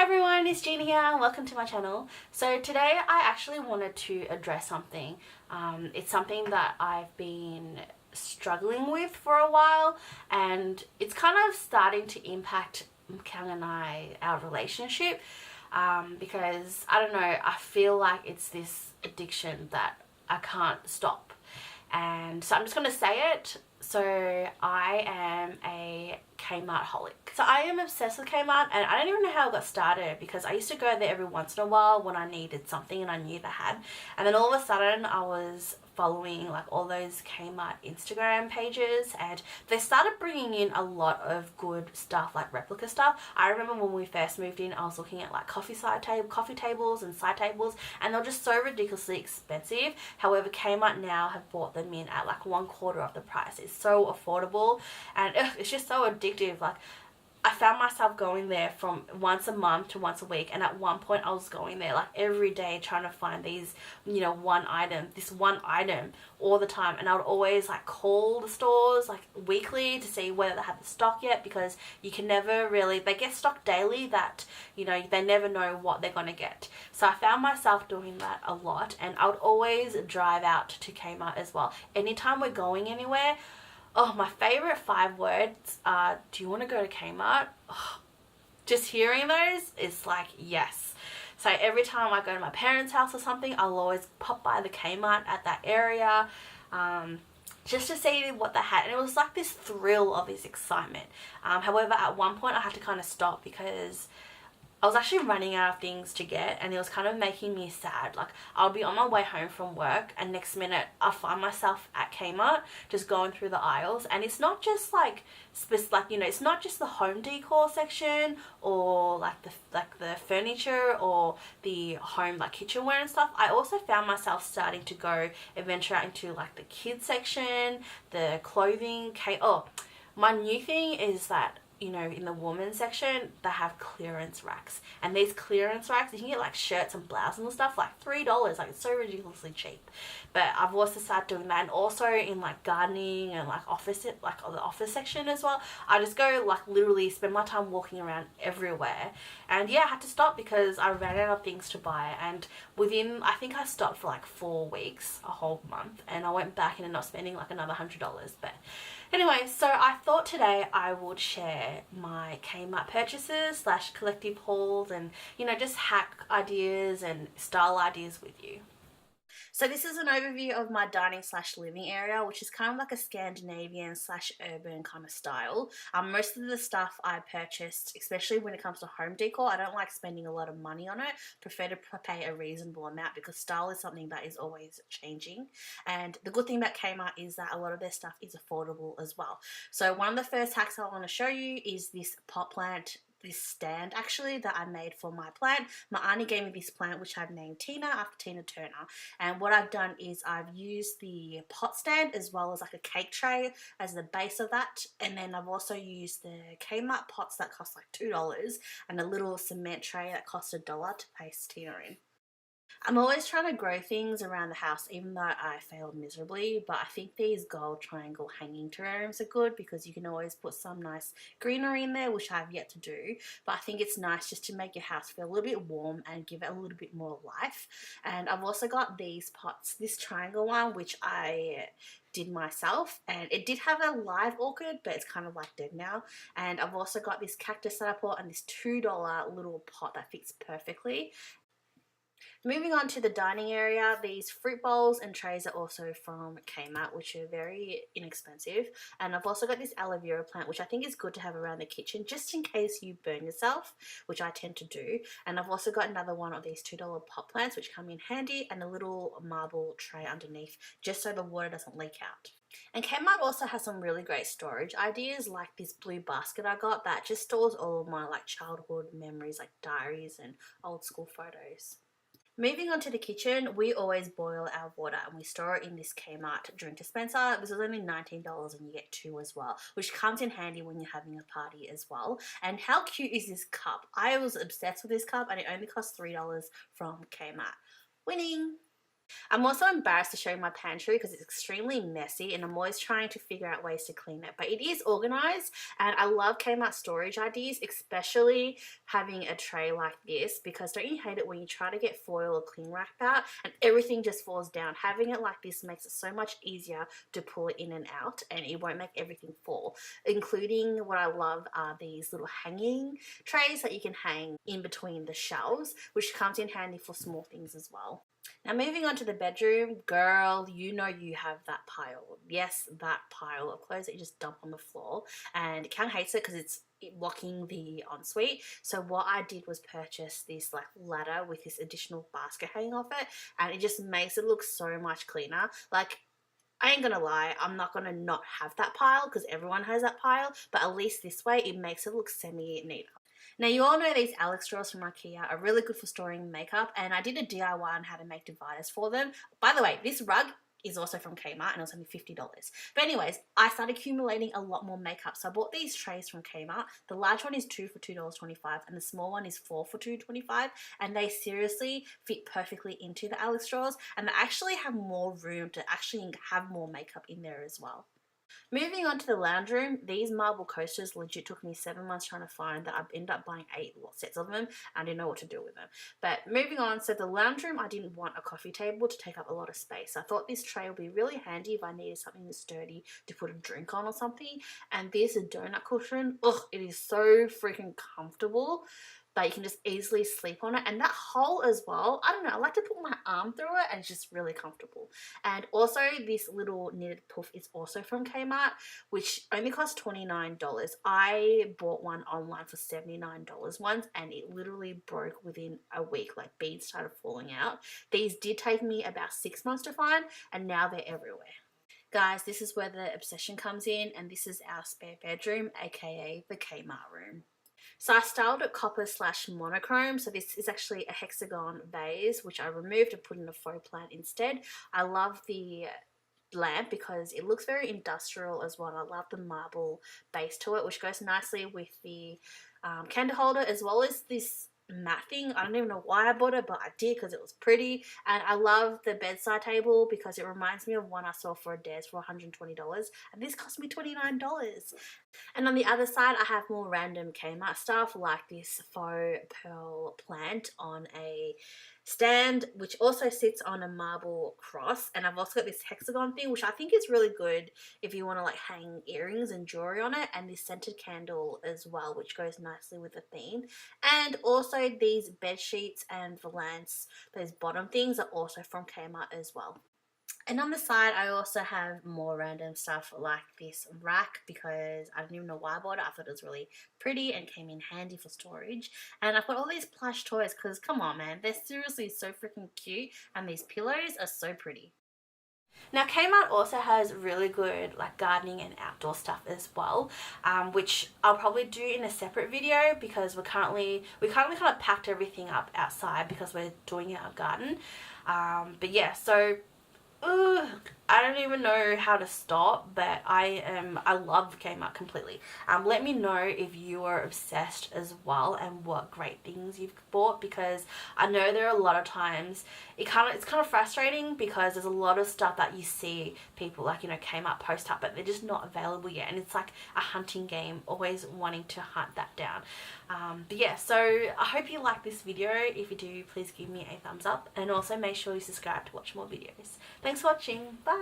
Hey everyone, it's Jean here and welcome to my channel. So today I actually wanted to address something. It's something that I've been struggling with for a while, and it's kind of starting to impact Kang and our relationship, because I don't know, I feel like it's this addiction that I can't stop. And so I'm just going to say it. So I am a Kmart holic. So I am obsessed with Kmart, and I don't even know how it got started because I used to go there every once in a while when I needed something and I knew they had. And then all of a sudden I was following like all those Kmart Instagram pages, and they started bringing in a lot of good stuff, like replica stuff. I remember when we first moved in, I was looking at like coffee tables and side tables, and they're just so ridiculously expensive. However, Kmart now have bought them in at like 1/4 of the price. It's so affordable, and it's just so addictive. Like, I found myself going there from once a month to once a week, and at one point I was going there like every day trying to find these, this one item all the time. And I would always like call the stores like weekly to see whether they had the stock yet, because you can never really, they get stock daily that, they never know what they're going to get. So I found myself doing that a lot, and I would always drive out to Kmart as well. Anytime we're going anywhere, oh, my favorite 5 words are, do you want to go to Kmart? Oh, just hearing those is like, yes. So every time I go to my parents' house or something, I'll always pop by the Kmart at that area, just to see what they had. And it was like this thrill of this excitement. However, at one point I had to kind of stop because I was actually running out of things to get, and it was kind of making me sad. Like, I'll be on my way home from work, and next minute I'll find myself at Kmart just going through the aisles. And it's not just like it's not just the home decor section or like the furniture or the home like kitchenware and stuff. I also found myself starting to venture out into like the kids section, the clothing. My new thing is that, in the women's section, they have clearance racks. And these clearance racks, you can get like shirts and blouses and stuff, like $3. Like, it's so ridiculously cheap. But I've also started doing that. And also in like gardening and like the office section as well. I just go like literally spend my time walking around everywhere. And yeah, I had to stop because I ran out of things to buy. And I think I stopped for like 4 weeks, a whole month. And I went back and ended up spending like another $100. But anyway, so I thought today I would share my Kmart purchases / collective hauls, and just hack ideas and style ideas with you. So this is an overview of my dining / living area, which is kind of like a Scandinavian / urban kind of style. Most of the stuff I purchased, especially when it comes to home decor, I don't like spending a lot of money on it. Prefer to pay a reasonable amount, because style is something that is always changing. And the good thing about Kmart is that a lot of their stuff is affordable as well. So one of the first hacks I want to show you is this pot plant, this stand actually that I made for my plant. My auntie gave me this plant, which I've named Tina after Tina Turner. And what I've done is I've used the pot stand as well as like a cake tray as the base of that. And then I've also used the Kmart pots that cost like $2 and a little cement tray that cost $1 to place Tina in. I'm always trying to grow things around the house, even though I failed miserably, but I think these gold triangle hanging terrariums are good because you can always put some nice greenery in there, which I've yet to do. But I think it's nice just to make your house feel a little bit warm and give it a little bit more life. And I've also got these pots, this triangle one, which I did myself, and it did have a live orchid, but it's kind of like dead now. And I've also got this cactus that I bought, and this $2 little pot that fits perfectly. Moving on to the dining area, these fruit bowls and trays are also from Kmart, which are very inexpensive. And I've also got this aloe vera plant, which I think is good to have around the kitchen just in case you burn yourself, which I tend to do. And I've also got another one of these $2 pot plants, which come in handy, and a little marble tray underneath just so the water doesn't leak out. And Kmart also has some really great storage ideas, like this blue basket I got that just stores all of my like childhood memories, like diaries and old school photos. Moving on to the kitchen, we always boil our water and we store it in this Kmart drink dispenser. This is only $19 and you get 2 as well, which comes in handy when you're having a party as well. And how cute is this cup? I was obsessed with this cup, and it only cost $3 from Kmart. Winning! I'm also embarrassed to show my pantry because it's extremely messy and I'm always trying to figure out ways to clean it. But it is organized and I love Kmart storage ideas, especially having a tray like this, because don't you hate it when you try to get foil or cling wrap out and everything just falls down? Having it like this makes it so much easier to pull it in and out, and it won't make everything fall. Including what I love are these little hanging trays that you can hang in between the shelves, which comes in handy for small things as well. Now moving on to the bedroom, girl, you know you have that pile. Yes, that pile of clothes that you just dump on the floor, and Kang hates it because it's blocking the ensuite. So what I did was purchase this like ladder with this additional basket hanging off it, and it just makes it look so much cleaner. Like, I ain't gonna lie, I'm not gonna not have that pile because everyone has that pile, but at least this way it makes it look semi-neat. Now you all know these Alex drawers from IKEA are really good for storing makeup, and I did a DIY on how to make dividers for them. By the way, this rug is also from Kmart and it was only $50. But anyways, I started accumulating a lot more makeup. So I bought these trays from Kmart. The large one is 2 for $2.25 and the small one is 4 for $2.25, and they seriously fit perfectly into the Alex drawers, and they actually have more room to actually have more makeup in there as well. Moving on to the lounge room, these marble coasters legit took me 7 months trying to find that. I ended up buying 8 sets of them. I didn't know what to do with them. But moving on, so the lounge room, I didn't want a coffee table to take up a lot of space. I thought this tray would be really handy if I needed something sturdy to put a drink on or something. And this donut cushion, ugh, it is so freaking comfortable that you can just easily sleep on it. And that hole as well, I don't know, I like to put my arm through it and it's just really comfortable. And also this little knitted poof is also from Kmart, which only cost $29. I bought one online for $79 once and it literally broke within a week. Like, beads started falling out. These did take me about 6 months to find and now they're everywhere. Guys, this is where the obsession comes in, and this is our spare bedroom, aka the Kmart room. So I styled it copper / monochrome. So this is actually a hexagon vase, which I removed and put in a faux plant instead. I love the lamp because it looks very industrial as well. I love the marble base to it, which goes nicely with the candle holder, as well as this matte thing. I don't even know why I bought it, but I did because it was pretty. And I love the bedside table because it reminds me of one I saw for a Des for $120, and this cost me $29. And on the other side, I have more random Kmart stuff like this faux pearl plant on a stand, which also sits on a marble cross. And I've also got this hexagon thing, which I think is really good if you want to like hang earrings and jewelry on it, and this scented candle as well, which goes nicely with the theme. And also these bed sheets and volants, those bottom things, are also from Kmart as well. And on the side, I also have more random stuff like this rack because I don't even know why I bought it. I thought it was really pretty and came in handy for storage. And I've got all these plush toys because, come on, man, they're seriously so freaking cute, and these pillows are so pretty. Now Kmart also has really good like gardening and outdoor stuff as well, which I'll probably do in a separate video because we currently kind of packed everything up outside because we're doing our garden. But yeah, so I don't even know how to stop, but I love Kmart completely. Let me know if you are obsessed as well and what great things you've bought, because I know there are a lot of times it's kind of frustrating because there's a lot of stuff that you see people like, you know, Kmart post up, but they're just not available yet, and it's like a hunting game, always wanting to hunt that down. But yeah, so I hope you like this video. If you do, please give me a thumbs up, and also make sure you subscribe to watch more videos. Thanks for watching. Bye.